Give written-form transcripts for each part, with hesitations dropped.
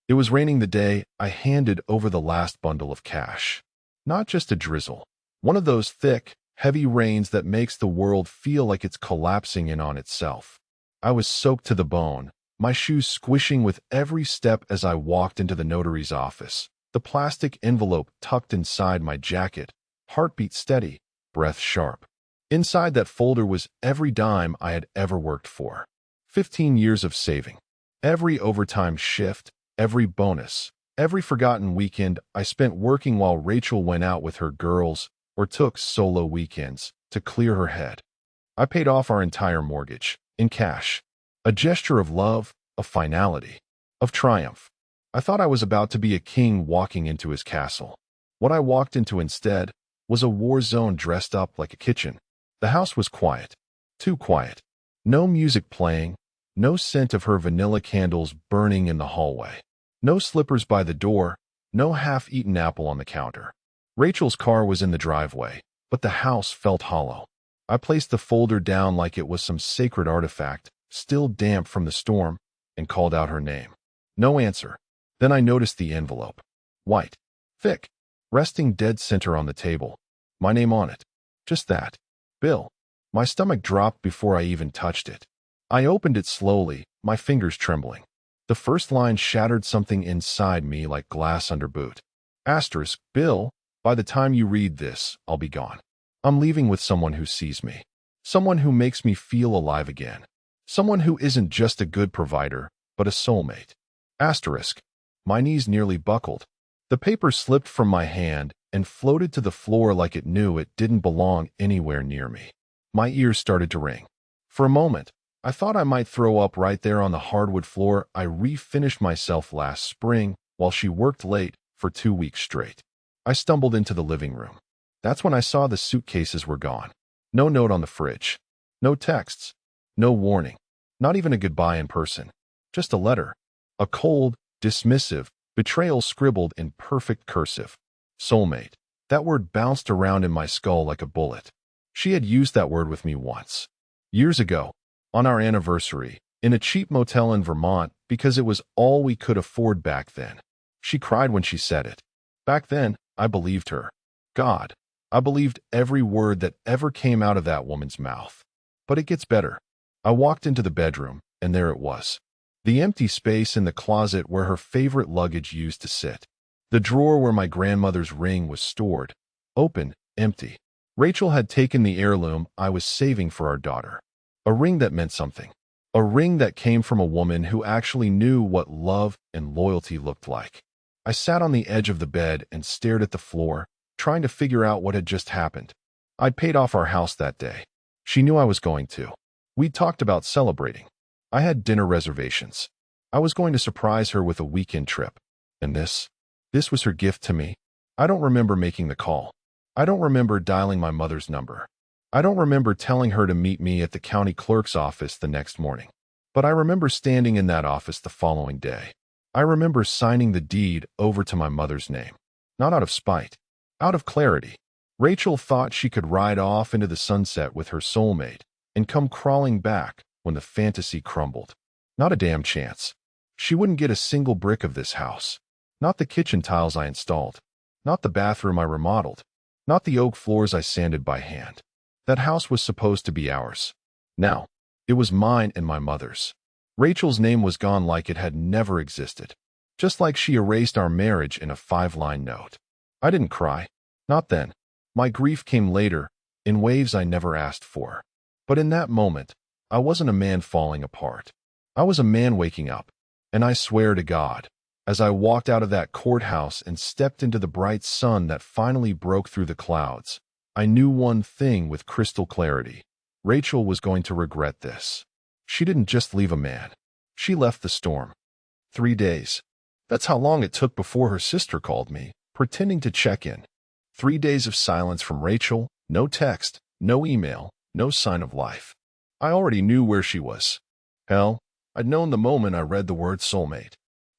It was raining the day I handed over the last bundle of cash. Not just a drizzle. One of those thick, heavy rains that makes the world feel like it's collapsing in on itself. I was soaked to the bone, my shoes squishing with every step as I walked into the notary's office, the plastic envelope tucked inside my jacket, heartbeat steady, breath sharp. Inside that folder was every dime I had ever worked for. 15 years of saving. Every overtime shift, every bonus, every forgotten weekend I spent working while Rachel went out with her girls or took solo weekends to clear her head. I paid off our entire mortgage, in cash. A gesture of love, of finality, of triumph. I thought I was about to be a king walking into his castle. What I walked into instead was a war zone dressed up like a kitchen. The house was quiet. Too quiet. No music playing, no scent of her vanilla candles burning in the hallway. No slippers by the door, no half-eaten apple on the counter. Rachel's car was in the driveway, but the house felt hollow. I placed the folder down like it was some sacred artifact, still damp from the storm, and called out her name. No answer. Then I noticed the envelope. White. Thick. Resting dead center on the table. My name on it. Just that. Bill. My stomach dropped before I even touched it. I opened it slowly, my fingers trembling. The first line shattered something inside me like glass under boot. Asterisk, Bill, by the time you read this, I'll be gone. I'm leaving with someone who sees me. Someone who makes me feel alive again. Someone who isn't just a good provider, but a soulmate. Asterisk. My knees nearly buckled. The paper slipped from my hand and floated to the floor like it knew it didn't belong anywhere near me. My ears started to ring. For a moment, I thought I might throw up right there on the hardwood floor I refinished myself last spring while she worked late for 2 weeks straight. I stumbled into the living room. That's when I saw the suitcases were gone. No note on the fridge. No texts. No warning. Not even a goodbye in person. Just a letter. A cold, dismissive, betrayal scribbled in perfect cursive. Soulmate. That word bounced around in my skull like a bullet. She had used that word with me once. Years ago, on our anniversary, in a cheap motel in Vermont because it was all we could afford back then. She cried when she said it. Back then, I believed her. God, I believed every word that ever came out of that woman's mouth. But it gets better. I walked into the bedroom, and there it was. The empty space in the closet where her favorite luggage used to sit. The drawer where my grandmother's ring was stored. Open, empty. Rachel had taken the heirloom I was saving for our daughter. A ring that meant something. A ring that came from a woman who actually knew what love and loyalty looked like. I sat on the edge of the bed and stared at the floor, trying to figure out what had just happened. I'd paid off our house that day. She knew I was going to. We'd talked about celebrating. I had dinner reservations. I was going to surprise her with a weekend trip. And this was her gift to me. I don't remember making the call. I don't remember dialing my mother's number. I don't remember telling her to meet me at the county clerk's office the next morning. But I remember standing in that office the following day. I remember signing the deed over to my mother's name. Not out of spite. Out of clarity. Rachel thought she could ride off into the sunset with her soulmate and come crawling back when the fantasy crumbled. Not a damn chance. She wouldn't get a single brick of this house. Not the kitchen tiles I installed. Not the bathroom I remodeled. Not the oak floors I sanded by hand. That house was supposed to be ours. Now, it was mine and my mother's. Rachel's name was gone like it had never existed. Just like she erased our marriage in a 5-line note. I didn't cry. Not then. My grief came later, in waves I never asked for. But in that moment, I wasn't a man falling apart. I was a man waking up. And I swear to God, as I walked out of that courthouse and stepped into the bright sun that finally broke through the clouds, I knew one thing with crystal clarity. Rachel was going to regret this. She didn't just leave a man. She left the storm. 3 days. That's how long it took before her sister called me, pretending to check in. 3 days of silence from Rachel, no text, no email, no sign of life. I already knew where she was. Hell, I'd known the moment I read the word soulmate.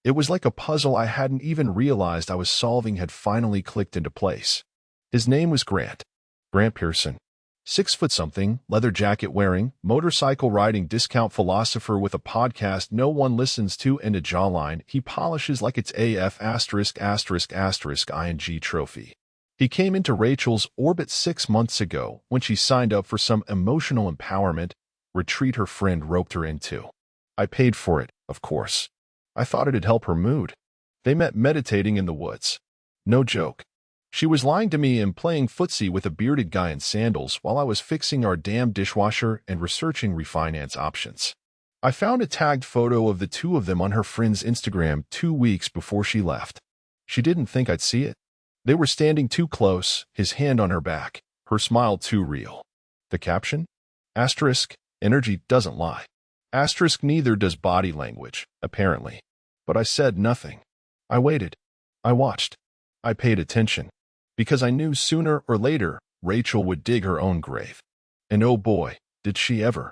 It was like a puzzle I hadn't even realized I was solving had finally clicked into place. His name was Grant. Grant Pearson. 6 foot something, leather jacket wearing, motorcycle riding discount philosopher with a podcast no one listens to and a jawline he polishes like it's AF *****ing trophy. He came into Rachel's orbit 6 months ago when she signed up for some emotional empowerment retreat her friend roped her into. I paid for it, of course. I thought it'd help her mood. They met meditating in the woods. No joke. She was lying to me and playing footsie with a bearded guy in sandals while I was fixing our damn dishwasher and researching refinance options. I found a tagged photo of the two of them on her friend's Instagram 2 weeks before she left. She didn't think I'd see it. They were standing too close, his hand on her back, her smile too real. The caption? Asterisk, energy doesn't lie. Asterisk, neither does body language, apparently. But I said nothing. I waited. I watched. I paid attention. Because I knew sooner or later, Rachel would dig her own grave. And oh boy, did she ever.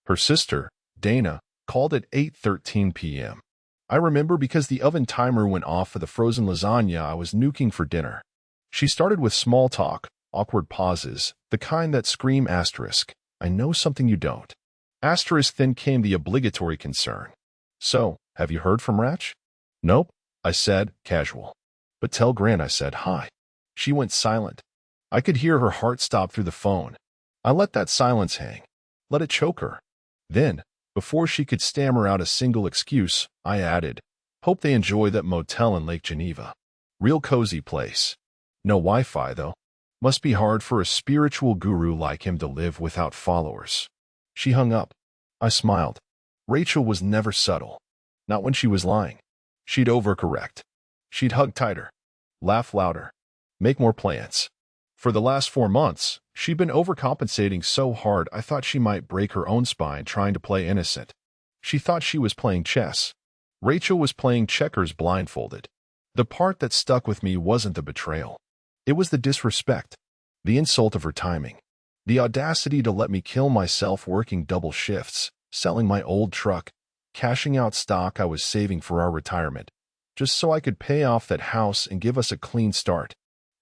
Her sister, Dana, called at 8:13 p.m. I remember because the oven timer went off for the frozen lasagna I was nuking for dinner. She started with small talk, awkward pauses, the kind that scream asterisk, I know something you don't. Asterisk, then came the obligatory concern. So, have you heard from Ratch? Nope, I said, casual. But tell Grant I said hi. She went silent. I could hear her heart stop through the phone. I let that silence hang. Let it choke her. Then, before she could stammer out a single excuse, I added, hope they enjoy that motel in Lake Geneva. Real cozy place. No Wi-Fi, though. Must be hard for a spiritual guru like him to live without followers. She hung up. I smiled. Rachel was never subtle. Not when she was lying. She'd overcorrect. She'd hug tighter. Laugh louder. Make more plans. For the last 4 months, she'd been overcompensating so hard I thought she might break her own spine trying to play innocent. She thought she was playing chess. Rachel was playing checkers blindfolded. The part that stuck with me wasn't the betrayal. It was the disrespect. The insult of her timing. The audacity to let me kill myself working double shifts, selling my old truck, cashing out stock I was saving for our retirement, just so I could pay off that house and give us a clean start.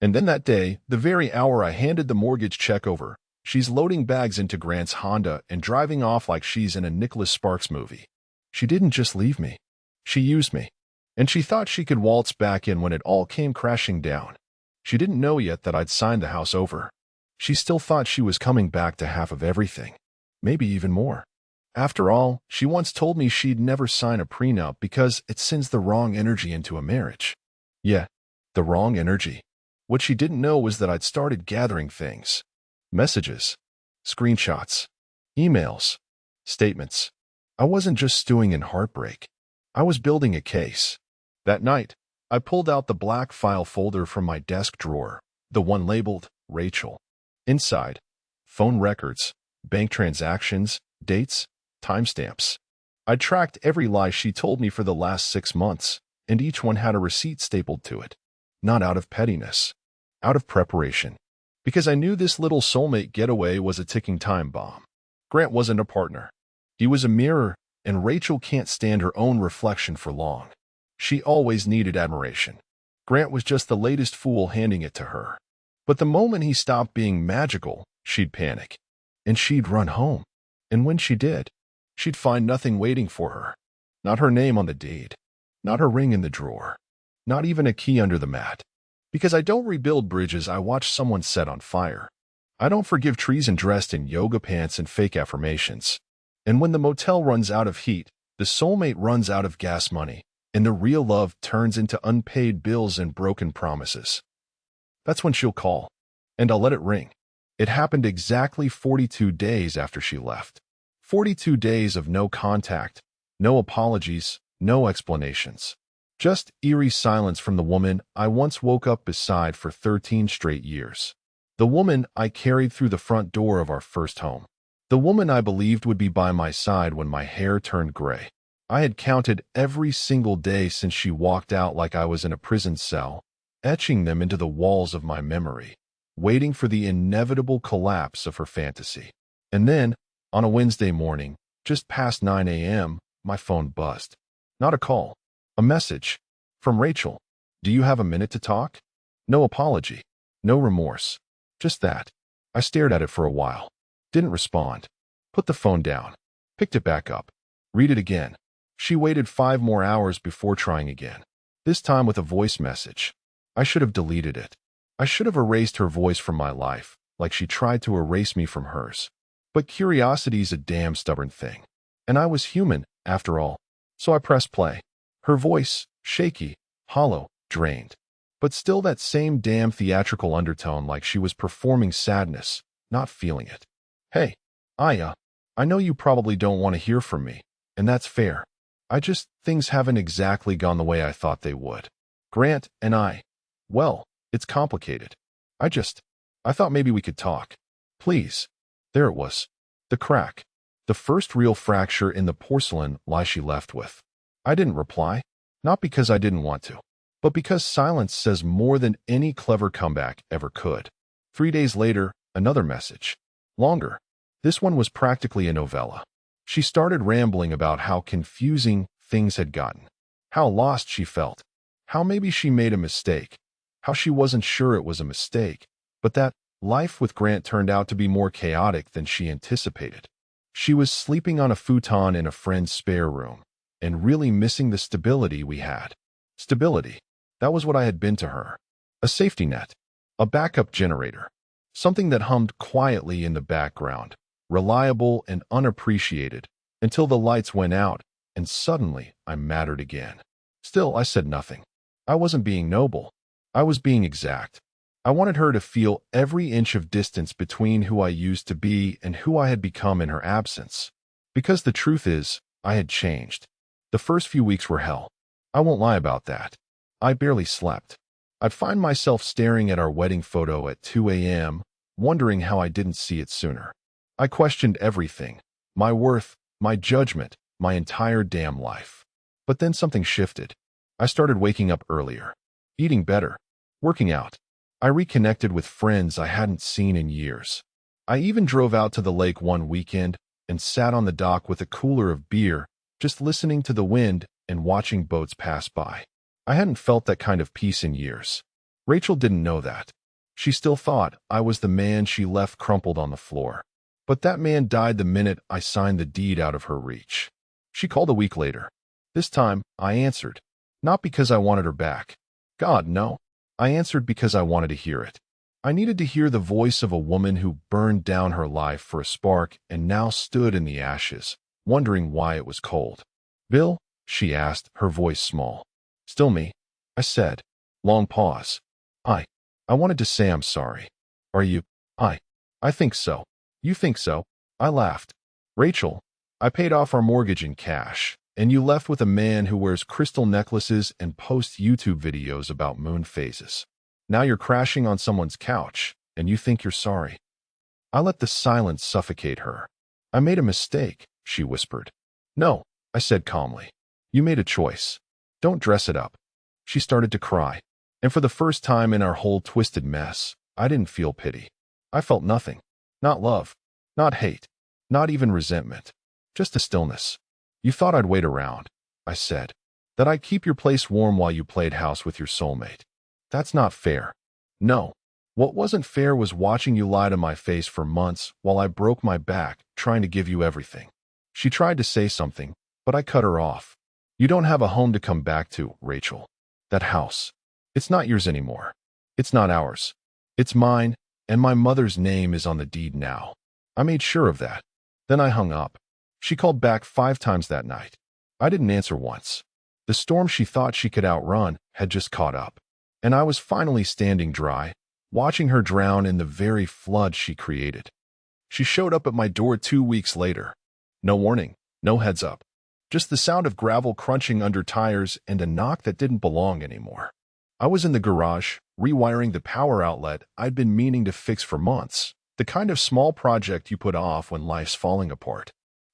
And then that day, the very hour I handed the mortgage check over, she's loading bags into Grant's Honda and driving off like she's in a Nicholas Sparks movie. She didn't just leave me. She used me. And she thought she could waltz back in when it all came crashing down. She didn't know yet that I'd signed the house over. She still thought she was coming back to half of everything. Maybe even more. After all, she once told me she'd never sign a prenup because it sends the wrong energy into a marriage. Yeah, the wrong energy. What she didn't know was that I'd started gathering things. Messages. Screenshots. Emails. Statements. I wasn't just stewing in heartbreak. I was building a case. That night, I pulled out the black file folder from my desk drawer, the one labeled Rachel. Inside, phone records, bank transactions, dates, timestamps. I tracked every lie she told me for the last 6 months, and each one had a receipt stapled to it. Not out of pettiness. Out of preparation. Because I knew this little soulmate getaway was a ticking time bomb. Grant wasn't a partner. He was a mirror, and Rachel can't stand her own reflection for long. She always needed admiration. Grant was just the latest fool handing it to her. But the moment he stopped being magical, she'd panic. And she'd run home. And when she did, she'd find nothing waiting for her. Not her name on the deed. Not her ring in the drawer. Not even a key under the mat. Because I don't rebuild bridges I watch someone set on fire. I don't forgive treason dressed in yoga pants and fake affirmations. And when the motel runs out of heat, the soulmate runs out of gas money, and the real love turns into unpaid bills and broken promises. That's when she'll call, and I'll let it ring. It happened exactly 42 days after she left. 42 days of no contact, no apologies, no explanations. Just eerie silence from the woman I once woke up beside for 13 straight years. The woman I carried through the front door of our first home. The woman I believed would be by my side when my hair turned gray. I had counted every single day since she walked out like I was in a prison cell, etching them into the walls of my memory, waiting for the inevitable collapse of her fantasy. And then, on a Wednesday morning, just past 9 a.m., my phone buzzed. Not a call. A message. From Rachel. Do you have a minute to talk? No apology. No remorse. Just that. I stared at it for a while. Didn't respond. Put the phone down. Picked it back up. Read it again. She waited 5 more hours before trying again. This time with a voice message. I should have deleted it. I should have erased her voice from my life, like she tried to erase me from hers. But curiosity's a damn stubborn thing. And I was human, after all. So I pressed play. Her voice, shaky, hollow, drained. But still that same damn theatrical undertone, like she was performing sadness, not feeling it. Hey, I know you probably don't want to hear from me, and that's fair. Things haven't exactly gone the way I thought they would. Grant and well, it's complicated. I thought maybe we could talk. Please. There it was. The crack. The first real fracture in the porcelain lie she left with. I didn't reply. Not because I didn't want to, but because silence says more than any clever comeback ever could. 3 days later, another message. Longer. This one was practically a novella. She started rambling about how confusing things had gotten, how lost she felt, how maybe she made a mistake, how she wasn't sure it was a mistake, but that life with Grant turned out to be more chaotic than she anticipated. She was sleeping on a futon in a friend's spare room, and really missing the stability we had. Stability. That was what I had been to her. A safety net. A backup generator. Something that hummed quietly in the background, reliable and unappreciated, until the lights went out, and suddenly I mattered again. Still, I said nothing. I wasn't being noble. I was being exact. I wanted her to feel every inch of distance between who I used to be and who I had become in her absence. Because the truth is, I had changed. The first few weeks were hell. I won't lie about that. I barely slept. I'd find myself staring at our wedding photo at 2 a.m., wondering how I didn't see it sooner. I questioned everything. My worth, my judgment, my entire damn life. But then something shifted. I started waking up earlier, eating better, working out. I reconnected with friends I hadn't seen in years. I even drove out to the lake one weekend and sat on the dock with a cooler of beer, just listening to the wind and watching boats pass by. I hadn't felt that kind of peace in years. Rachel didn't know that. She still thought I was the man she left crumpled on the floor. But that man died the minute I signed the deed out of her reach. She called a week later. This time, I answered. Not because I wanted her back. God, no. I answered because I wanted to hear it. I needed to hear the voice of a woman who burned down her life for a spark and now stood in the ashes, wondering why it was cold. Bill? She asked, her voice small. Still me? I said. Long pause. I wanted to say I'm sorry. Are you? I think so. You think so? I laughed. Rachel, I paid off our mortgage in cash, and you left with a man who wears crystal necklaces and posts YouTube videos about moon phases. Now you're crashing on someone's couch, and you think you're sorry. I let the silence suffocate her. I made a mistake, she whispered. No, I said calmly. You made a choice. Don't dress it up. She started to cry, and for the first time in our whole twisted mess, I didn't feel pity. I felt nothing. Not love, not hate, not even resentment, just a stillness. You thought I'd wait around, I said, that I'd keep your place warm while you played house with your soulmate. That's not fair. No. What wasn't fair was watching you lie to my face for months while I broke my back trying to give you everything. She tried to say something, but I cut her off. You don't have a home to come back to, Rachel. That house. It's not yours anymore. It's not ours. It's mine, and my mother's name is on the deed now. I made sure of that. Then I hung up. She called back 5 times that night. I didn't answer once. The storm she thought she could outrun had just caught up. And I was finally standing dry, watching her drown in the very flood she created. She showed up at my door 2 weeks later. No warning, no heads up. Just the sound of gravel crunching under tires and a knock that didn't belong anymore. I was in the garage, rewiring the power outlet I'd been meaning to fix for months, the kind of small project you put off when life's falling apart.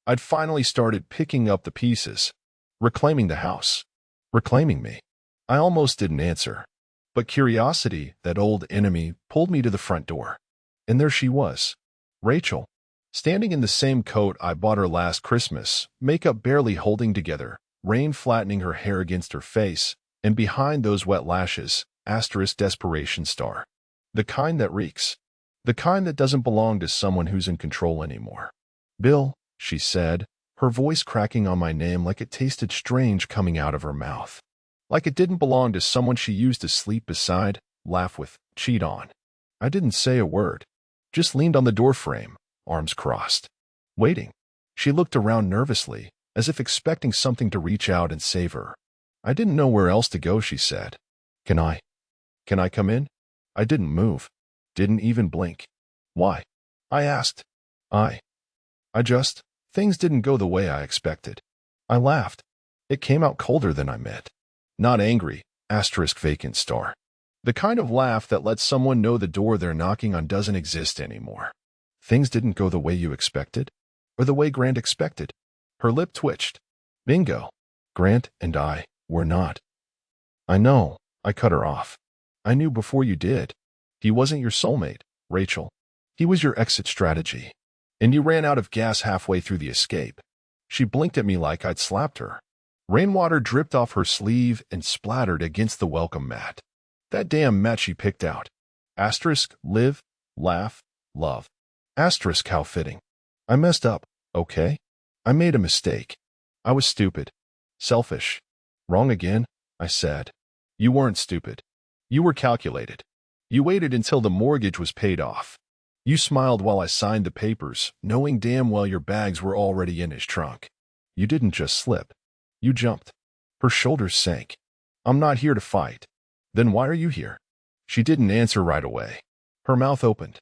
I'd finally started picking up the pieces, reclaiming the house, reclaiming me. I almost didn't answer. But curiosity, that old enemy, pulled me to the front door. And there she was, Rachel, standing in the same coat I bought her last Christmas, makeup barely holding together, rain flattening her hair against her face, and behind those wet lashes, *desperation star. The kind that reeks. The kind that doesn't belong to someone who's in control anymore. Bill, she said, her voice cracking on my name like it tasted strange coming out of her mouth. Like it didn't belong to someone she used to sleep beside, laugh with, cheat on. I didn't say a word. Just leaned on the doorframe, arms crossed. Waiting. She looked around nervously, as if expecting something to reach out and save her. I didn't know where else to go, she said. Can I come in? I didn't move. Didn't even blink. Why? I asked. Things didn't go the way I expected. I laughed. It came out colder than I meant. Not angry, vacant star. The kind of laugh that lets someone know the door they're knocking on doesn't exist anymore. Things didn't go the way you expected? Or the way Grant expected? Her lip twitched. Bingo. Grant and I were not. I know, I cut her off. I knew before you did. He wasn't your soulmate, Rachel. He was your exit strategy. And you ran out of gas halfway through the escape. She blinked at me like I'd slapped her. Rainwater dripped off her sleeve and splattered against the welcome mat. That damn mat she picked out. Asterisk, live, laugh, love. Asterisk, how fitting. I messed up, okay? I made a mistake. I was stupid. Selfish. Wrong again, I said. You weren't stupid. You were calculated. You waited until the mortgage was paid off. You smiled while I signed the papers, knowing damn well your bags were already in his trunk. You didn't just slip. You jumped. Her shoulders sank. I'm not here to fight. Then why are you here? She didn't answer right away. Her mouth opened.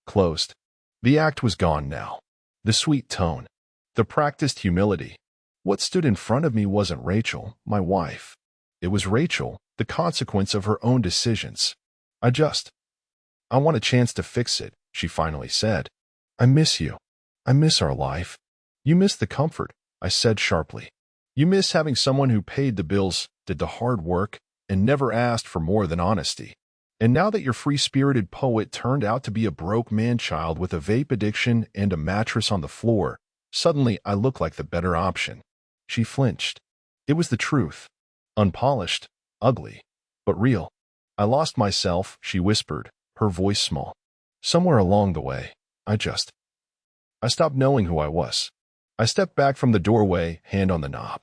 Closed. The act was gone now. The sweet tone. The practiced humility. What stood in front of me wasn't Rachel, my wife. It was Rachel, the consequence of her own decisions. I want a chance to fix it, she finally said. I miss you. I miss our life. You miss the comfort, I said sharply. You miss having someone who paid the bills, did the hard work, and never asked for more than honesty. And now that your free-spirited poet turned out to be a broke man-child with a vape addiction and a mattress on the floor, suddenly I look like the better option. She flinched. It was the truth. Unpolished, ugly, but real. I lost myself, she whispered, her voice small. Somewhere along the way, I stopped knowing who I was. I stepped back from the doorway, hand on the knob.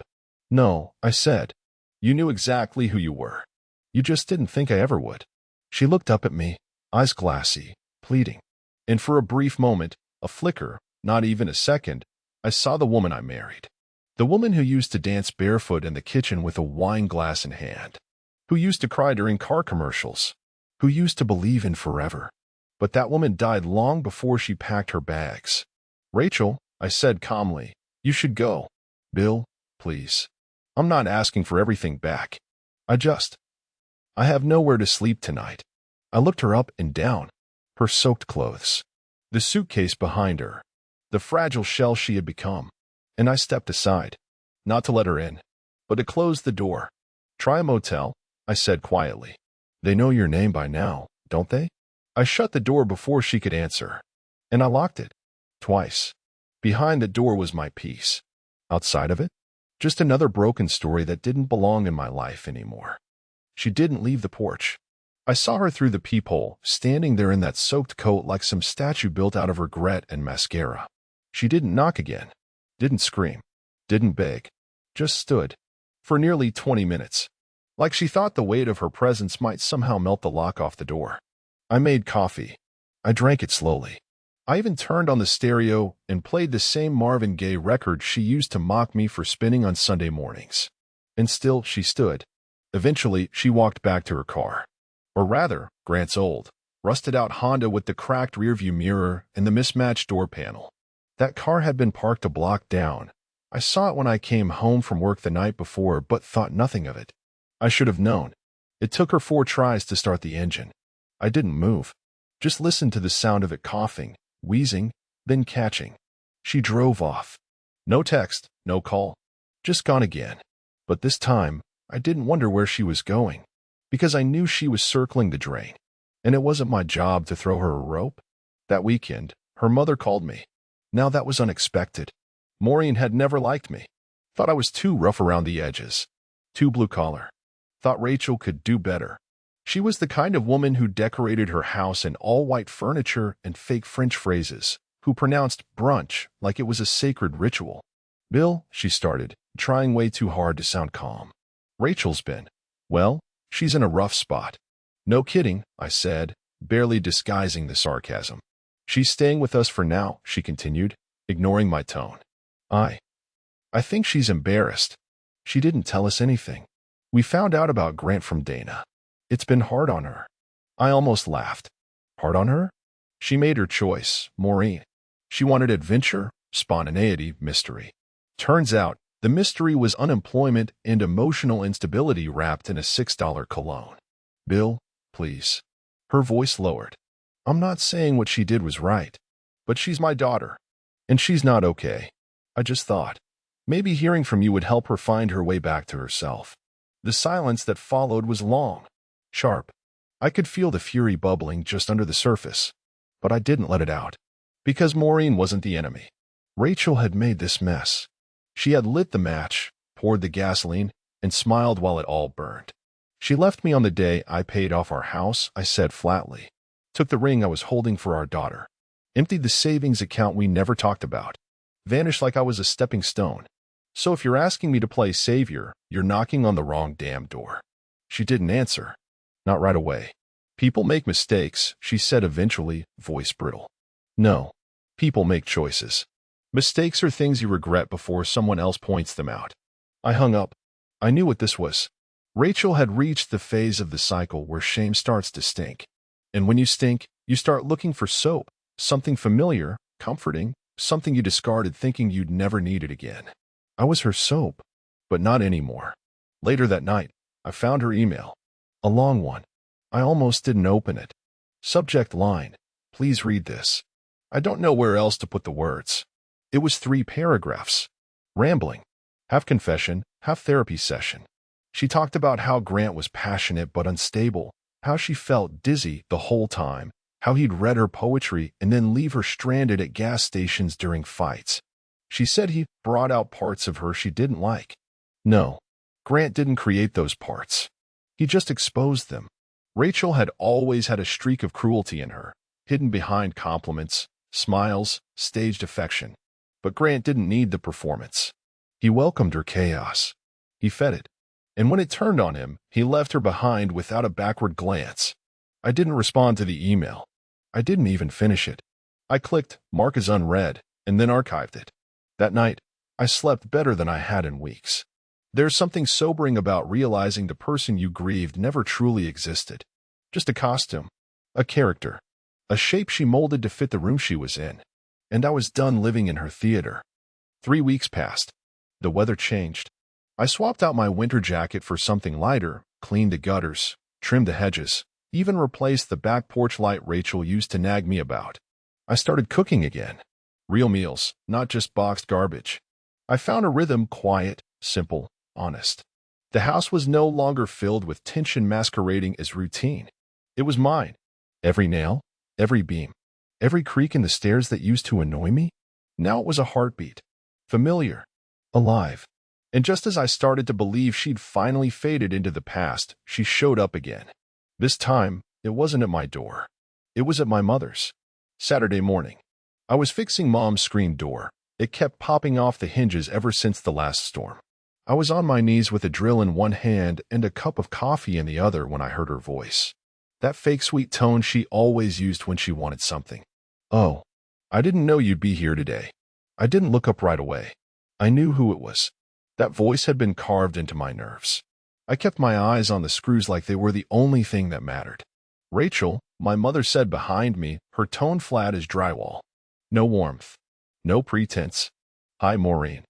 No, I said. You knew exactly who you were. You just didn't think I ever would. She looked up at me, eyes glassy, pleading. And for a brief moment, a flicker, not even a second, I saw the woman I married. The woman who used to dance barefoot in the kitchen with a wine glass in hand. Who used to cry during car commercials. Who used to believe in forever. But that woman died long before she packed her bags. Rachel, I said calmly, you should go. Bill, please. I'm not asking for everything back. I have nowhere to sleep tonight. I looked her up and down. Her soaked clothes. The suitcase behind her. The fragile shell she had become. And I stepped aside. Not to let her in, but to close the door. Try a motel, I said quietly. They know your name by now, don't they? I shut the door before she could answer. And I locked it. Twice. Behind the door was my peace. Outside of it? Just another broken story that didn't belong in my life anymore. She didn't leave the porch. I saw her through the peephole, standing there in that soaked coat like some statue built out of regret and mascara. She didn't knock again. Didn't scream. Didn't beg. Just stood. For nearly 20 minutes. Like she thought the weight of her presence might somehow melt the lock off the door. I made coffee. I drank it slowly. I even turned on the stereo and played the same Marvin Gaye record she used to mock me for spinning on Sunday mornings. And still she stood. Eventually, she walked back to her car. Or rather, Grant's old, rusted-out Honda with the cracked rearview mirror and the mismatched door panel. That car had been parked a block down. I saw it when I came home from work the night before, but thought nothing of it. I should have known. It took her 4 tries to start the engine. I didn't move. Just listened to the sound of it coughing, wheezing, then catching. She drove off. No text, no call. Just gone again. But this time, I didn't wonder where she was going, because I knew she was circling the drain. And it wasn't my job to throw her a rope. That weekend, her mother called me. Now that was unexpected. Maureen had never liked me. Thought I was too rough around the edges. Too blue-collar. Thought Rachel could do better. She was the kind of woman who decorated her house in all-white furniture and fake French phrases, who pronounced brunch like it was a sacred ritual. "Bill," she started, trying way too hard to sound calm. "Rachel's been, well, she's in a rough spot." "No kidding," I said, barely disguising the sarcasm. "She's staying with us for now," she continued, ignoring my tone. I think she's embarrassed. She didn't tell us anything. We found out about Grant from Dana. It's been hard on her." I almost laughed. Hard on her? She made her choice, Maureen. She wanted adventure, spontaneity, mystery. Turns out, the mystery was unemployment and emotional instability wrapped in a $6 cologne. "Bill, please." Her voice lowered. "I'm not saying what she did was right, but she's my daughter, and she's not okay. I just thought, maybe hearing from you would help her find her way back to herself." The silence that followed was long, sharp. I could feel the fury bubbling just under the surface, but I didn't let it out. Because Maureen wasn't the enemy. Rachel had made this mess. She had lit the match, poured the gasoline, and smiled while it all burned. "She left me on the day I paid off our house," I said flatly. "Took the ring I was holding for our daughter. Emptied the savings account we never talked about. Vanished like I was a stepping stone. So if you're asking me to play savior, you're knocking on the wrong damn door." She didn't answer. Not right away. "People make mistakes," she said eventually, voice brittle. "No. People make choices. Mistakes are things you regret before someone else points them out." I hung up. I knew what this was. Rachel had reached the phase of the cycle where shame starts to stink. And when you stink, you start looking for soap, something familiar, comforting, something you discarded thinking you'd never need it again. I was her soap, but not anymore. Later that night, I found her email. A long one. I almost didn't open it. Subject line, "Please read this." I don't know where else to put the words. It was 3 paragraphs. Rambling. Half confession, half therapy session. She talked about how Grant was passionate but unstable, how she felt dizzy the whole time, how he'd read her poetry and then leave her stranded at gas stations during fights. She said he brought out parts of her she didn't like. No, Grant didn't create those parts. He just exposed them. Rachel had always had a streak of cruelty in her, hidden behind compliments, smiles, staged affection. But Grant didn't need the performance. He welcomed her chaos. He fed it. And when it turned on him, he left her behind without a backward glance. I didn't respond to the email. I didn't even finish it. I clicked "Mark as unread" and then archived it. That night, I slept better than I had in weeks. There's something sobering about realizing the person you grieved never truly existed. Just a costume, a character, a shape she molded to fit the room she was in. And I was done living in her theater. 3 weeks passed. The weather changed. I swapped out my winter jacket for something lighter, cleaned the gutters, trimmed the hedges, even replaced the back porch light Rachel used to nag me about. I started cooking again. Real meals, not just boxed garbage. I found a rhythm, quiet, simple, honest. The house was no longer filled with tension masquerading as routine. It was mine. Every nail, every beam, every creak in the stairs that used to annoy me. Now it was a heartbeat. Familiar. Alive. And just as I started to believe she'd finally faded into the past, she showed up again. This time, it wasn't at my door. It was at my mother's. Saturday morning. I was fixing Mom's screen door. It kept popping off the hinges ever since the last storm. I was on my knees with a drill in one hand and a cup of coffee in the other when I heard her voice. That fake sweet tone she always used when she wanted something. "Oh, I didn't know you'd be here today." I didn't look up right away. I knew who it was. That voice had been carved into my nerves. I kept my eyes on the screws like they were the only thing that mattered. "Rachel," my mother said behind me, her tone flat as drywall. No warmth. No pretense. "Hi, Maureen."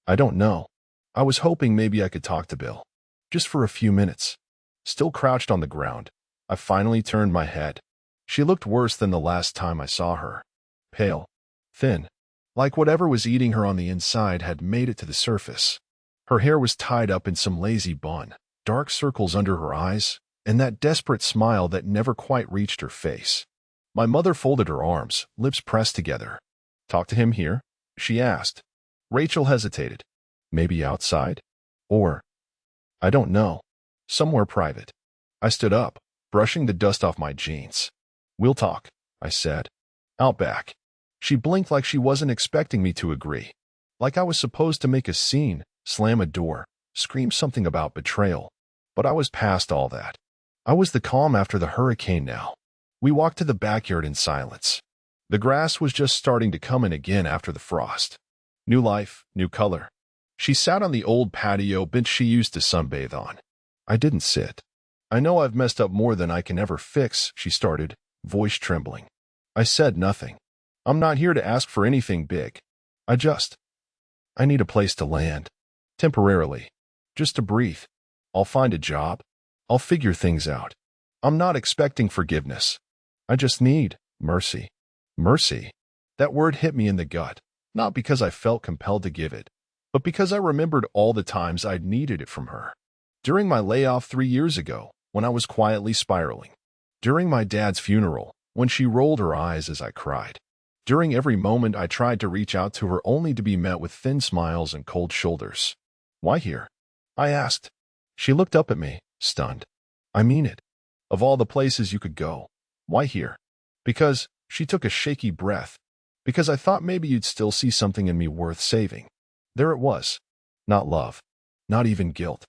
I don't know. I was hoping maybe I could talk to Bill. Just for a few minutes. Still crouched on the ground, I finally turned my head. She looked worse than the last time I saw her. Pale. Thin. Like whatever was eating her on the inside had made it to the surface. Her hair was tied up in some lazy bun, dark circles under her eyes, and that desperate smile that never quite reached her face. My mother folded her arms, lips pressed together. "Talk to him here?" she asked. Rachel hesitated. "Maybe outside? Or, I don't know." Somewhere private. I stood up, brushing the dust off my jeans. "We'll talk," I said. "Out back." She blinked like she wasn't expecting me to agree. Like I was supposed to make a scene, slam a door, scream something about betrayal. But I was past all that. I was the calm after the hurricane now. We walked to the backyard in silence. The grass was just starting to come in again after the frost. New life, new color. She sat on the old patio bench she used to sunbathe on. I didn't sit. "I know I've messed up more than I can ever fix," she started, voice trembling. I said nothing. "I'm not here to ask for anything big. I need a place to land. Temporarily. Just to breathe. I'll find a job. I'll figure things out. I'm not expecting forgiveness. I just need mercy." Mercy. That word hit me in the gut, not because I felt compelled to give it, but because I remembered all the times I'd needed it from her. During my layoff 3 years ago, when I was quietly spiraling. During my dad's funeral, when she rolled her eyes as I cried. During every moment I tried to reach out to her only to be met with thin smiles and cold shoulders. "Why here?" I asked. She looked up at me, stunned. "I mean it. Of all the places you could go, why here?" "Because," she took a shaky breath, "because I thought maybe you'd still see something in me worth saving." There it was. Not love. Not even guilt.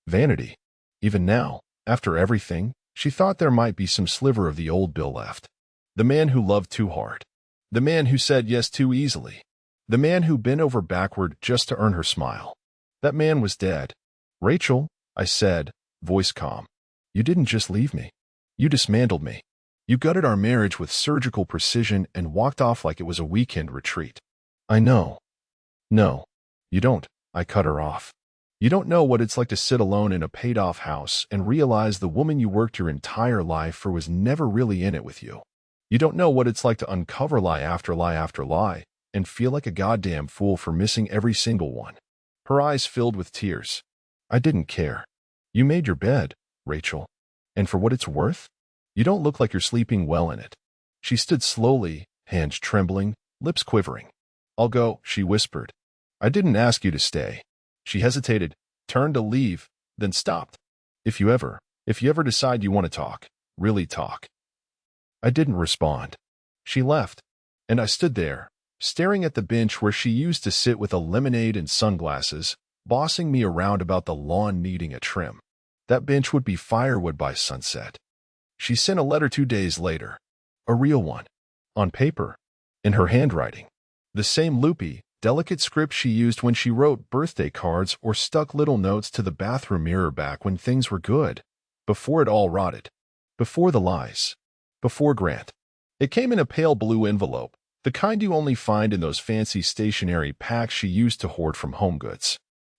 Vanity. Even now, after everything, she thought there might be some sliver of the old Bill left. The man who loved too hard. The man who said yes too easily. The man who bent over backward just to earn her smile. That man was dead. "Rachel," I said, voice calm. "You didn't just leave me. You dismantled me. You gutted our marriage with surgical precision and walked off like it was a weekend retreat." "I know." "No, you don't," I cut her off. "You don't know what it's like to sit alone in a paid-off house and realize the woman you worked your entire life for was never really in it with you. You don't know what it's like to uncover lie after lie after lie and feel like a goddamn fool for missing every single one." Her eyes filled with tears. "I didn't care. You made your bed, Rachel. And for what it's worth, you don't look like you're sleeping well in it." She stood slowly, hands trembling, lips quivering. "I'll go," she whispered. "I didn't ask you to stay." She hesitated, turned to leave, then stopped. If you ever decide you want to talk, really talk." I didn't respond. She left, and I stood there, staring at the bench where she used to sit with a lemonade and sunglasses, bossing me around about the lawn needing a trim. That bench would be firewood by sunset. She sent a letter 2 days later. A real one. On paper. In her handwriting. The same loopy, delicate script she used when she wrote birthday cards or stuck little notes to the bathroom mirror back when things were good. Before it all rotted. Before the lies. Before Grant. It came in a pale blue envelope, the kind you only find in those fancy stationery packs she used to hoard from HomeGoods.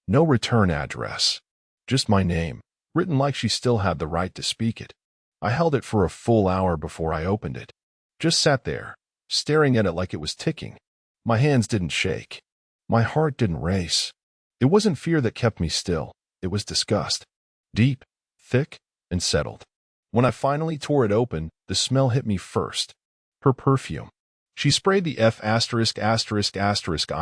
No return address. Just my name, written like she still had the right to speak it. I held it for a full hour before I opened it. Just sat there, staring at it like it was ticking. My hands didn't shake. My heart didn't race. It wasn't fear that kept me still. It was disgust. Deep, thick, and settled. When I finally tore it open, the smell hit me first. Her perfume. She sprayed the F******************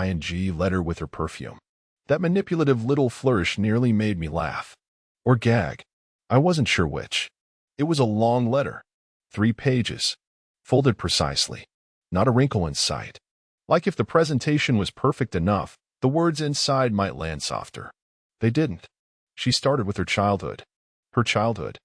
ing letter with her perfume. That manipulative little flourish nearly made me laugh. Or gag. I wasn't sure which. It was a long letter. 3 pages. Folded precisely. Not a wrinkle in sight. Like if the presentation was perfect enough, the words inside might land softer. They didn't. She started with her childhood. Her childhood.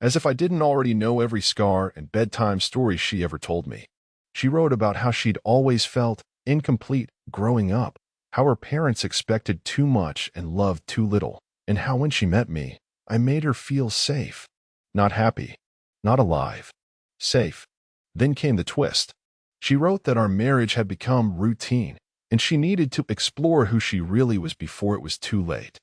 As if I didn't already know every scar and bedtime story she ever told me. She wrote about how she'd always felt incomplete growing up, how her parents expected too much and loved too little, and how when she met me, I made her feel safe. Not happy. Not alive. Safe. Then came the twist. She wrote that our marriage had become routine, and she needed to explore who she really was before it was too late.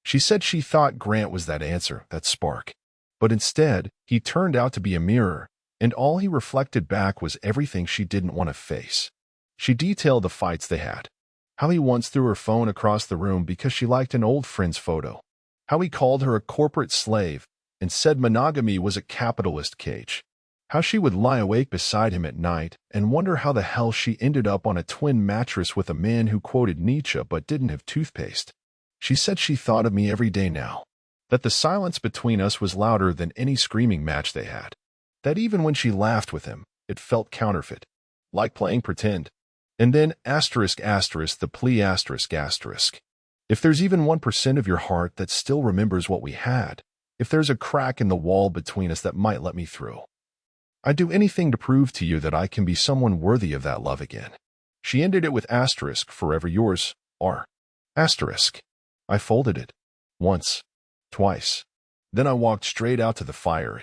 She said she thought Grant was that answer, that spark. But instead, he turned out to be a mirror, and all he reflected back was everything she didn't want to face. She detailed the fights they had. How he once threw her phone across the room because she liked an old friend's photo. How he called her a corporate slave and said monogamy was a capitalist cage. How she would lie awake beside him at night and wonder how the hell she ended up on a twin mattress with a man who quoted Nietzsche but didn't have toothpaste. She said she thought of me every day now. That the silence between us was louder than any screaming match they had. That even when she laughed with him, it felt counterfeit, like playing pretend. And then the plea. If there's even 1% of your heart that still remembers what we had, if there's a crack in the wall between us that might let me through, I'd do anything to prove to you that I can be someone worthy of that love again. She ended it with forever yours, R. I folded it. Once. Twice. Then I walked straight out to the fire.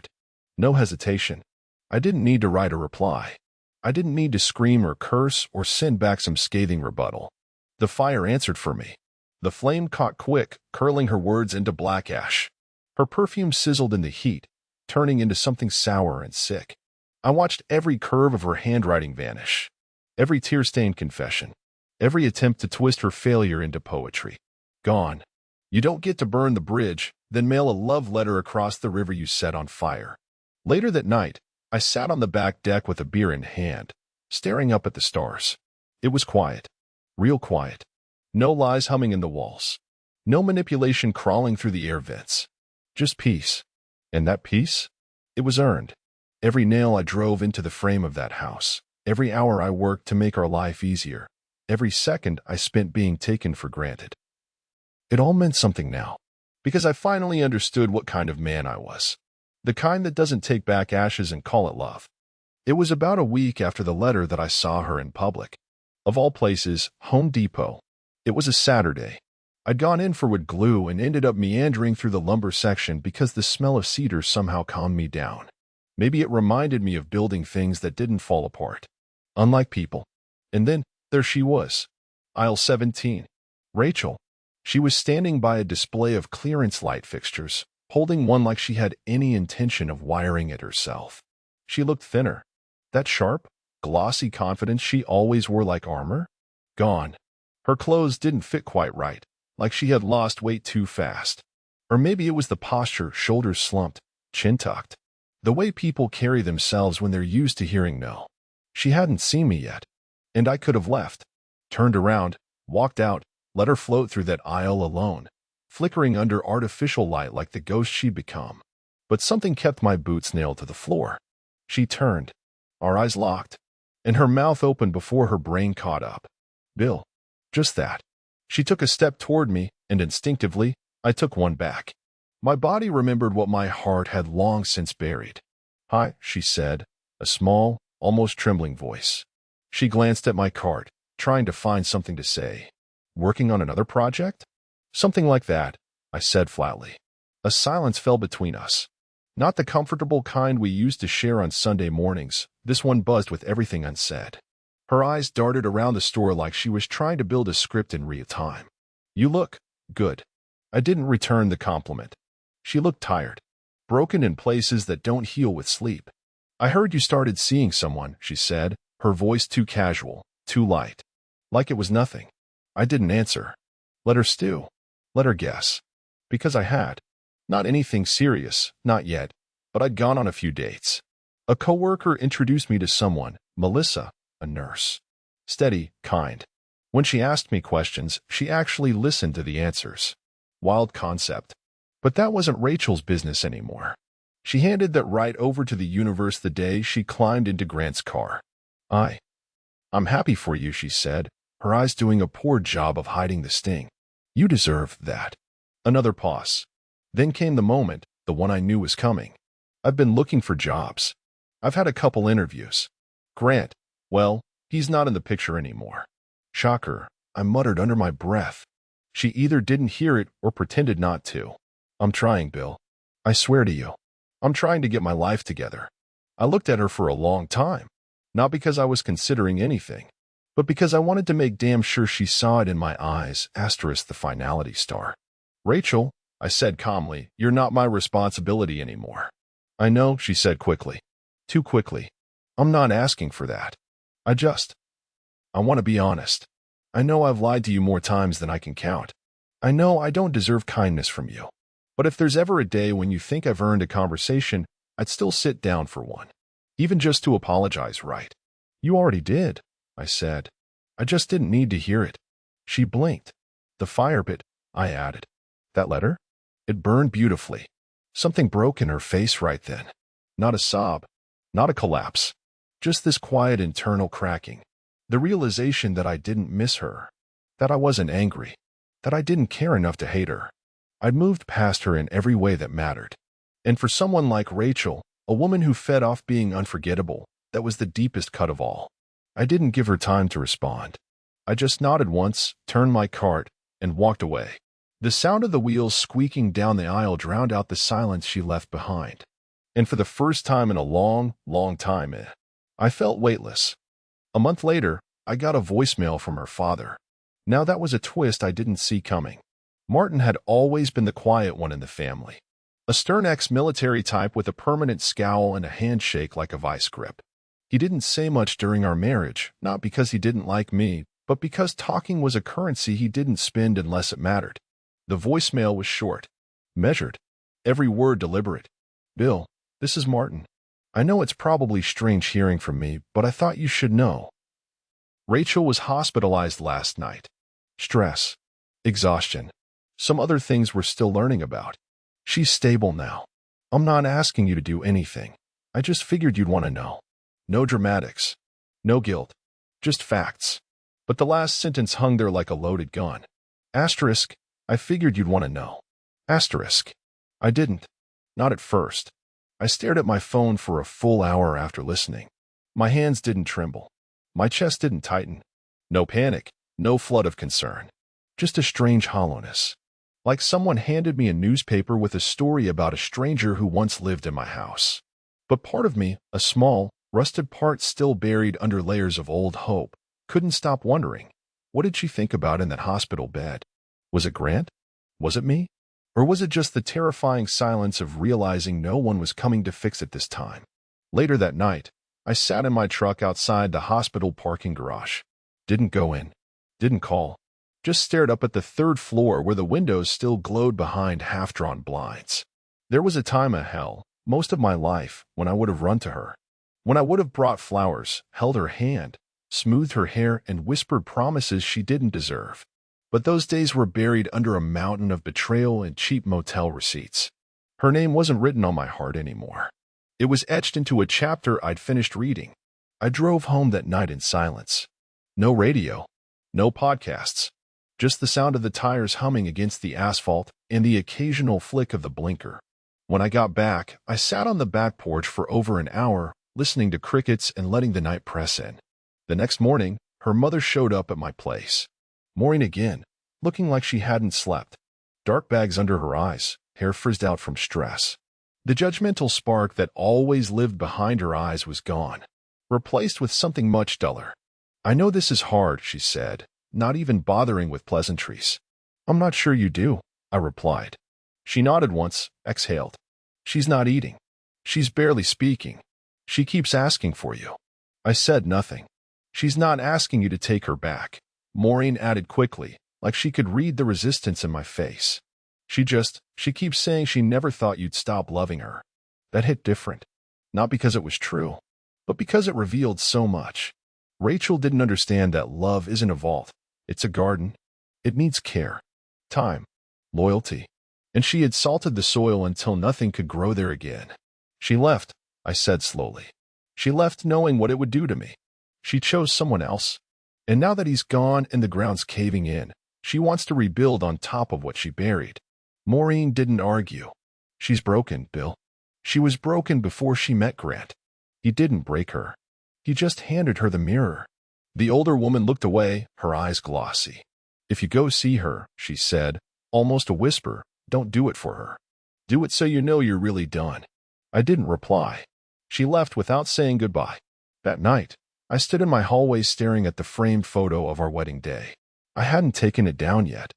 No hesitation. I didn't need to write a reply. I didn't need to scream or curse or send back some scathing rebuttal. The fire answered for me. The flame caught quick, curling her words into black ash. Her perfume sizzled in the heat, turning into something sour and sick. I watched every curve of her handwriting vanish, every tear-stained confession, every attempt to twist her failure into poetry. Gone. You don't get to burn the bridge, then mail a love letter across the river you set on fire. Later that night, I sat on the back deck with a beer in hand, staring up at the stars. It was quiet. Real quiet. No lies humming in the walls. No manipulation crawling through the air vents. Just peace. And that peace? It was earned. Every nail I drove into the frame of that house. Every hour I worked to make our life easier. Every second I spent being taken for granted. It all meant something now, because I finally understood what kind of man I was. The kind that doesn't take back ashes and call it love. It was about a week after the letter that I saw her in public. Of all places, Home Depot. It was a Saturday. I'd gone in for wood glue and ended up meandering through the lumber section because the smell of cedar somehow calmed me down. Maybe it reminded me of building things that didn't fall apart. Unlike people. And then, there she was. Aisle 17. Rachel. She was standing by a display of clearance light fixtures, holding one like she had any intention of wiring it herself. She looked thinner. That sharp, glossy confidence she always wore like armor? Gone. Her clothes didn't fit quite right, like she had lost weight too fast. Or maybe it was the posture, shoulders slumped, chin tucked. The way people carry themselves when they're used to hearing no. She hadn't seen me yet, and I could have left. Turned around, walked out, let her float through that aisle alone, flickering under artificial light like the ghost she'd become. But something kept my boots nailed to the floor. She turned, our eyes locked, and her mouth opened before her brain caught up. Bill. Just that. She took a step toward me, and instinctively, I took one back. My body remembered what my heart had long since buried. Hi, she said, a small, almost trembling voice. She glanced at my card, trying to find something to say. Working on another project? Something like that, I said flatly. A silence fell between us. Not the comfortable kind we used to share on Sunday mornings. This one buzzed with everything unsaid. Her eyes darted around the store like she was trying to build a script in real time. You look good. I didn't return the compliment. She looked tired, broken in places that don't heal with sleep. I heard you started seeing someone, she said, her voice too casual, too light. Like it was nothing. I didn't answer. Let her stew. Let her guess. Because I had. Not anything serious, not yet, but I'd gone on a few dates. A coworker introduced me to someone, Melissa, a nurse. Steady, kind. When she asked me questions, she actually listened to the answers. Wild concept. But that wasn't Rachel's business anymore. She handed that right over to the universe the day she climbed into Grant's car. I'm happy for you, she said, her eyes doing a poor job of hiding the sting. You deserve that. Another pause. Then came the moment, the one I knew was coming. I've been looking for jobs. I've had a couple interviews. Grant, well, he's not in the picture anymore. Shocker, I muttered under my breath. She either didn't hear it or pretended not to. I'm trying, Bill. I swear to you. I'm trying to get my life together. I looked at her for a long time. Not because I was considering anything, but because I wanted to make damn sure she saw it in my eyes, * the finality star. Rachel, I said calmly, you're not my responsibility anymore. I know, she said quickly. Too quickly. I'm not asking for that. I want to be honest. I know I've lied to you more times than I can count. I know I don't deserve kindness from you. But if there's ever a day when you think I've earned a conversation, I'd still sit down for one. Even just to apologize, right? You already did, I said. I just didn't need to hear it. She blinked. The fire pit, I added. That letter? It burned beautifully. Something broke in her face right then. Not a sob, not a collapse, just this quiet internal cracking. The realization that I didn't miss her, that I wasn't angry, that I didn't care enough to hate her. I'd moved past her in every way that mattered. And for someone like Rachel, a woman who fed off being unforgettable, that was the deepest cut of all. I didn't give her time to respond. I just nodded once, turned my cart, and walked away. The sound of the wheels squeaking down the aisle drowned out the silence she left behind. And for the first time in a long, long time, I felt weightless. A month later, I got a voicemail from her father. Now that was a twist I didn't see coming. Martin had always been the quiet one in the family. A stern ex-military type with a permanent scowl and a handshake like a vice grip. He didn't say much during our marriage, not because he didn't like me, but because talking was a currency he didn't spend unless it mattered. The voicemail was short, measured, every word deliberate. "Bill, this is Martin. I know it's probably strange hearing from me, but I thought you should know. Rachel was hospitalized last night. Stress, exhaustion, some other things we're still learning about. She's stable now. I'm not asking you to do anything. I just figured you'd want to know. No dramatics, no guilt, just facts." But the last sentence hung there like a loaded gun. Asterisk, I figured you'd want to know. Asterisk. I didn't. Not at first. I stared at my phone for a full hour after listening. My hands didn't tremble. My chest didn't tighten. No panic, no flood of concern. Just a strange hollowness. Like someone handed me a newspaper with a story about a stranger who once lived in my house. But part of me, a small, rusted part still buried under layers of old hope, couldn't stop wondering, what did she think about in that hospital bed? Was it Grant? Was it me? Or was it just the terrifying silence of realizing no one was coming to fix it this time? Later that night, I sat in my truck outside the hospital parking garage. Didn't go in. Didn't call. Just stared up at the third floor where the windows still glowed behind half-drawn blinds. There was a time of hell, most of my life, when I would have run to her. When I would have brought flowers, held her hand, smoothed her hair, and whispered promises she didn't deserve. But those days were buried under a mountain of betrayal and cheap motel receipts. Her name wasn't written on my heart anymore. It was etched into a chapter I'd finished reading. I drove home that night in silence. No radio, no podcasts, just the sound of the tires humming against the asphalt and the occasional flick of the blinker. When I got back, I sat on the back porch for over an hour, listening to crickets and letting the night press in. The next morning, her mother showed up at my place. Maureen again, looking like she hadn't slept. Dark bags under her eyes, hair frizzed out from stress. The judgmental spark that always lived behind her eyes was gone, replaced with something much duller. "I know this is hard," she said, not even bothering with pleasantries. "I'm not sure you do," I replied. She nodded once, exhaled. "She's not eating. She's barely speaking. She keeps asking for you." I said nothing. "She's not asking you to take her back," Maureen added quickly, like she could read the resistance in my face. She keeps saying she never thought you'd stop loving her." That hit different. Not because it was true, but because it revealed so much. Rachel didn't understand that love isn't a vault. It's a garden. It needs care, time, loyalty. And she had salted the soil until nothing could grow there again. "She left," I said slowly. "She left knowing what it would do to me. She chose someone else. And now that he's gone and the ground's caving in, she wants to rebuild on top of what she buried." Maureen didn't argue. "She's broken, Bill. She was broken before she met Grant. He didn't break her. He just handed her the mirror." The older woman looked away, her eyes glossy. "If you go see her," she said, almost a whisper, "don't do it for her. Do it so you know you're really done." I didn't reply. She left without saying goodbye. That night, I stood in my hallway staring at the framed photo of our wedding day. I hadn't taken it down yet.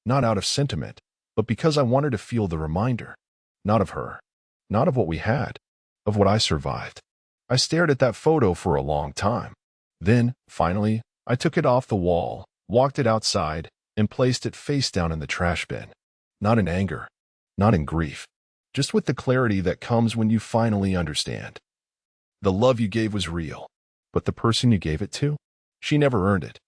Not out of sentiment, but because I wanted to feel the reminder. Not of her. Not of what we had. Of what I survived. I stared at that photo for a long time. Then, finally, I took it off the wall, walked it outside, and placed it face down in the trash bin. Not in anger. Not in grief. Just with the clarity that comes when you finally understand. The love you gave was real. But the person you gave it to? She never earned it.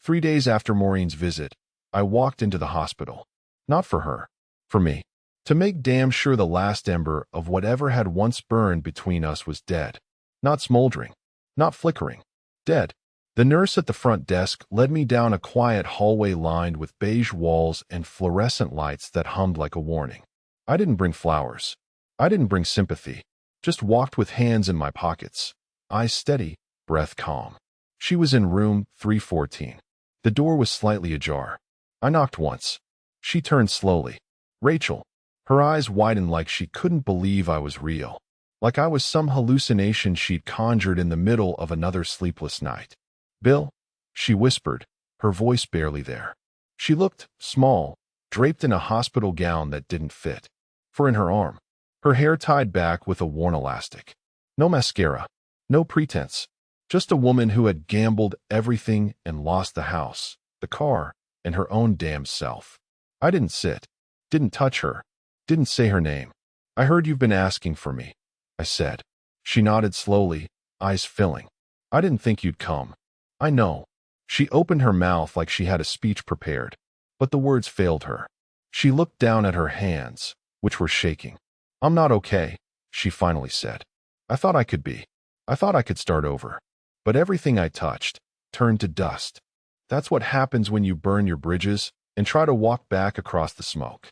3 days after Maureen's visit, I walked into the hospital. Not for her. For me. To make damn sure the last ember of whatever had once burned between us was dead. Not smoldering. Not flickering. Dead. The nurse at the front desk led me down a quiet hallway lined with beige walls and fluorescent lights that hummed like a warning. I didn't bring flowers. I didn't bring sympathy. Just walked with hands in my pockets. Eyes steady, breath calm. She was in room 314. The door was slightly ajar. I knocked once. She turned slowly. Rachel. Her eyes widened like she couldn't believe I was real. Like I was some hallucination she'd conjured in the middle of another sleepless night. Bill, she whispered, her voice barely there. She looked small, draped in a hospital gown that didn't fit. For in her arm, her hair tied back with a worn elastic. No mascara, no pretense. Just a woman who had gambled everything and lost the house, the car, and her own damn self. I didn't sit, didn't touch her, didn't say her name. I heard you've been asking for me, I said. She nodded slowly, eyes filling. I didn't think you'd come. I know. She opened her mouth like she had a speech prepared, but the words failed her. She looked down at her hands, which were shaking. I'm not okay, she finally said. I thought I could be. I thought I could start over. But everything I touched turned to dust. That's what happens when you burn your bridges and try to walk back across the smoke.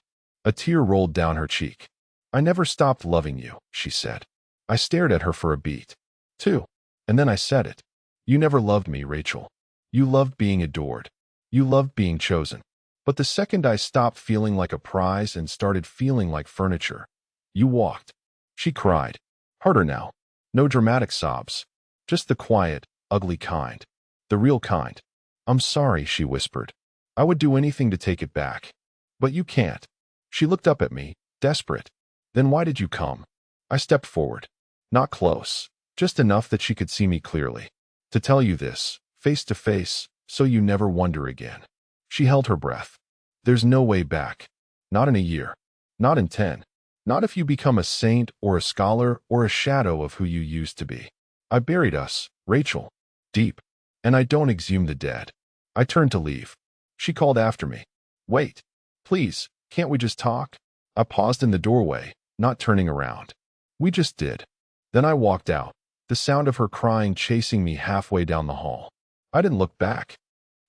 A tear rolled down her cheek. I never stopped loving you, she said. I stared at her for a beat. Too. And then I said it. You never loved me, Rachel. You loved being adored. You loved being chosen. But the second I stopped feeling like a prize and started feeling like furniture, you walked. She cried. Harder now. No dramatic sobs. Just the quiet, ugly kind. The real kind. I'm sorry, she whispered. I would do anything to take it back. But you can't. She looked up at me, desperate. Then why did you come? I stepped forward. Not close. Just enough that she could see me clearly. To tell you this, face to face, so you never wonder again. She held her breath. There's no way back. Not in a year. Not in 10. Not if you become a saint or a scholar or a shadow of who you used to be. I buried us, Rachel. Deep. And I don't exhume the dead. I turned to leave. She called after me. Wait. Please, can't we just talk? I paused in the doorway, not turning around. We just did. Then I walked out, the sound of her crying chasing me halfway down the hall. I didn't look back.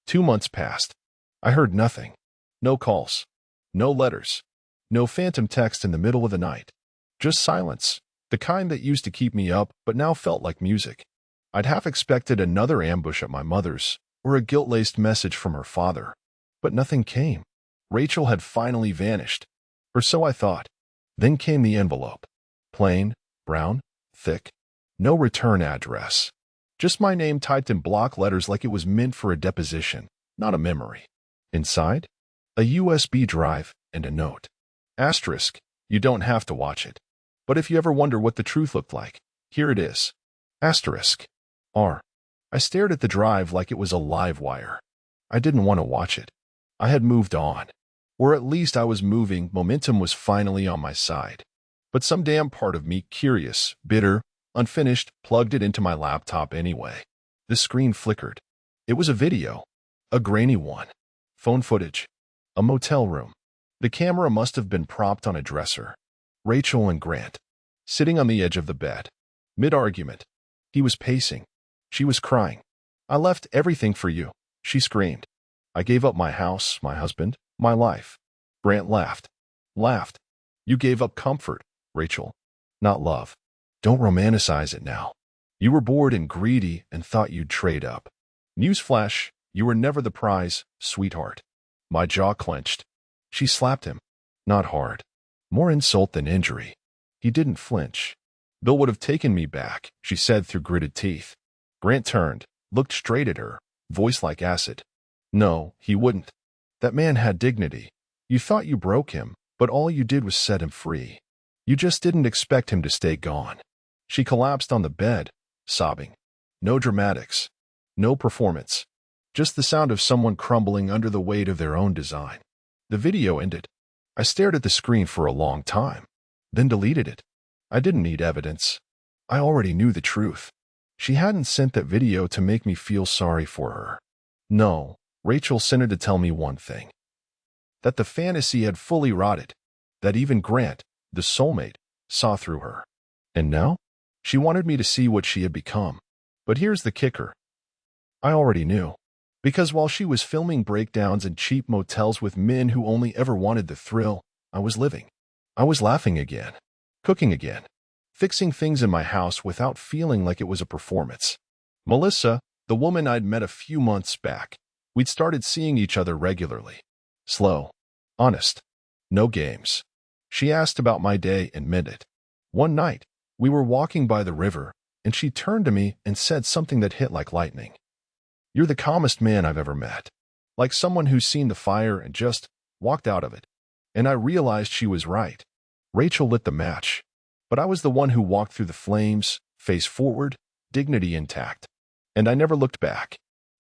2 months passed. I heard nothing. No calls. No letters. No phantom text in the middle of the night. Just silence, the kind that used to keep me up but now felt like music. I'd half expected another ambush at my mother's, or a guilt-laced message from her father. But nothing came. Rachel had finally vanished. Or so I thought. Then came the envelope. Plain, brown, thick. No return address. Just my name typed in block letters like it was meant for a deposition, not a memory. Inside, a USB drive and a note. Asterisk, you don't have to watch it. But if you ever wonder what the truth looked like, here it is. Asterisk. R. I stared at the drive like it was a live wire. I didn't want to watch it. I had moved on. Or at least I was moving, momentum was finally on my side. But some damn part of me, curious, bitter, unfinished, plugged it into my laptop anyway. The screen flickered. It was a video. A grainy one. Phone footage. A motel room. The camera must have been propped on a dresser. Rachel and Grant. Sitting on the edge of the bed. Mid-argument. He was pacing. She was crying. I left everything for you, she screamed. I gave up my house, my husband, my life. Grant laughed. Laughed. You gave up comfort, Rachel. Not love. Don't romanticize it now. You were bored and greedy and thought you'd trade up. Newsflash, you were never the prize, sweetheart. My jaw clenched. She slapped him. Not hard. More insult than injury. He didn't flinch. Bill would have taken me back, she said through gritted teeth. Grant turned, looked straight at her, voice like acid. No, he wouldn't. That man had dignity. You thought you broke him, but all you did was set him free. You just didn't expect him to stay gone. She collapsed on the bed, sobbing. No dramatics. No performance. Just the sound of someone crumbling under the weight of their own design. The video ended. I stared at the screen for a long time, then deleted it. I didn't need evidence. I already knew the truth. She hadn't sent that video to make me feel sorry for her. No, Rachel sent it to tell me one thing. That the fantasy had fully rotted. that even Grant, the soulmate, saw through her. And now? She wanted me to see what she had become. But here's the kicker. I already knew. Because while she was filming breakdowns in cheap motels with men who only ever wanted the thrill, I was living. I was laughing again, cooking again, fixing things in my house without feeling like it was a performance. Melissa, the woman I'd met a few months back, we'd started seeing each other regularly. Slow, honest, no games. She asked about my day and meant it. One night, we were walking by the river, and she turned to me and said something that hit like lightning. "You're the calmest man I've ever met." Like someone who's seen the fire and just walked out of it. And I realized she was right. Rachel lit the match. But I was the one who walked through the flames, face forward, dignity intact. And I never looked back.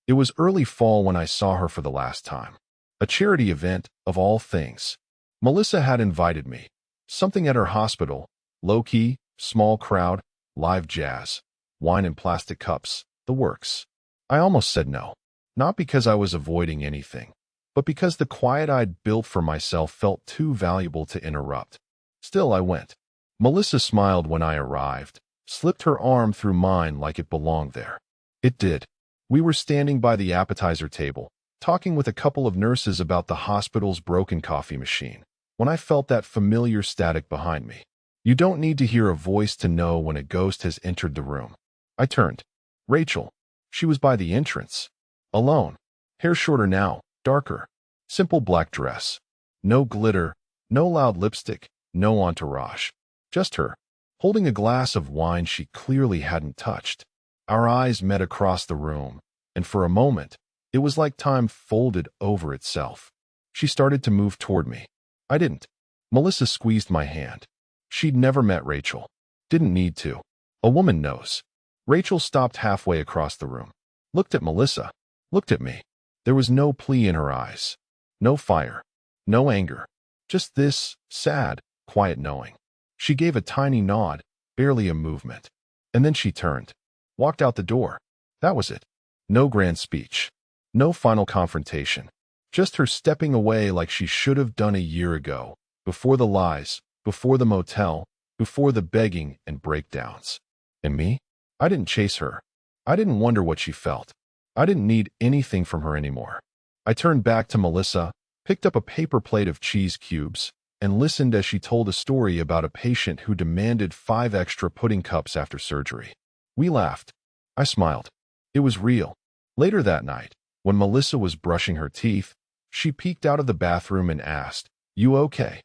It was early fall when I saw her for the last time. A charity event, of all things. Melissa had invited me. Something at her hospital. Low-key, small crowd, live jazz, wine in plastic cups, the works. I almost said no. Not because I was avoiding anything, but because the quiet I'd built for myself felt too valuable to interrupt. Still, I went. Melissa smiled when I arrived, slipped her arm through mine like it belonged there. It did. We were standing by the appetizer table, talking with a couple of nurses about the hospital's broken coffee machine, when I felt that familiar static behind me. You don't need to hear a voice to know when a ghost has entered the room. I turned. Rachel. She was by the entrance. Alone. Hair shorter now, darker. Simple black dress. No glitter, no loud lipstick, no entourage. Just her, holding a glass of wine she clearly hadn't touched. Our eyes met across the room, and for a moment, it was like time folded over itself. She started to move toward me. I didn't. Melissa squeezed my hand. She'd never met Rachel. Didn't need to. A woman knows. Rachel stopped halfway across the room. Looked at Melissa. Looked at me. There was no plea in her eyes. No fire. No anger. Just this sad, quiet knowing. She gave a tiny nod, barely a movement. And then she turned. Walked out the door. That was it. No grand speech. No final confrontation. Just her stepping away like she should have done a year ago. Before the lies. Before the motel. Before the begging and breakdowns. And me? I didn't chase her. I didn't wonder what she felt. I didn't need anything from her anymore. I turned back to Melissa, picked up a paper plate of cheese cubes, and listened as she told a story about a patient who demanded 5 extra pudding cups after surgery. We laughed. I smiled. It was real. Later that night, when Melissa was brushing her teeth, she peeked out of the bathroom and asked, "You okay?"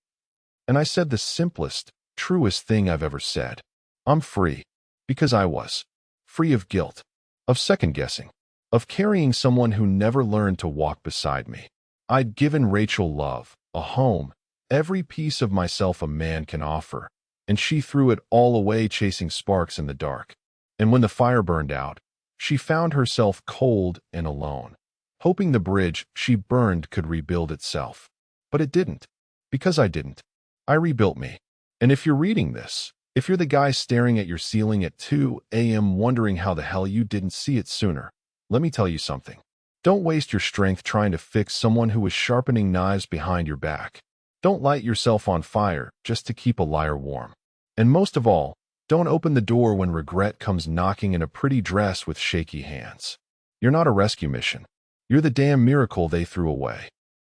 And I said the simplest, truest thing I've ever said. I'm free. Because I was. Free of guilt. Of second-guessing. Of carrying someone who never learned to walk beside me. I'd given Rachel love, a home, every piece of myself a man can offer, and she threw it all away chasing sparks in the dark. And when the fire burned out, she found herself cold and alone, hoping the bridge she burned could rebuild itself. But it didn't. Because I didn't. I rebuilt me. And if you're reading this, if you're the guy staring at your ceiling at 2 a.m. wondering how the hell you didn't see it sooner, let me tell you something. Don't waste your strength trying to fix someone who is sharpening knives behind your back. Don't light yourself on fire just to keep a liar warm. And most of all, don't open the door when regret comes knocking in a pretty dress with shaky hands. You're not a rescue mission. You're the damn miracle they threw away.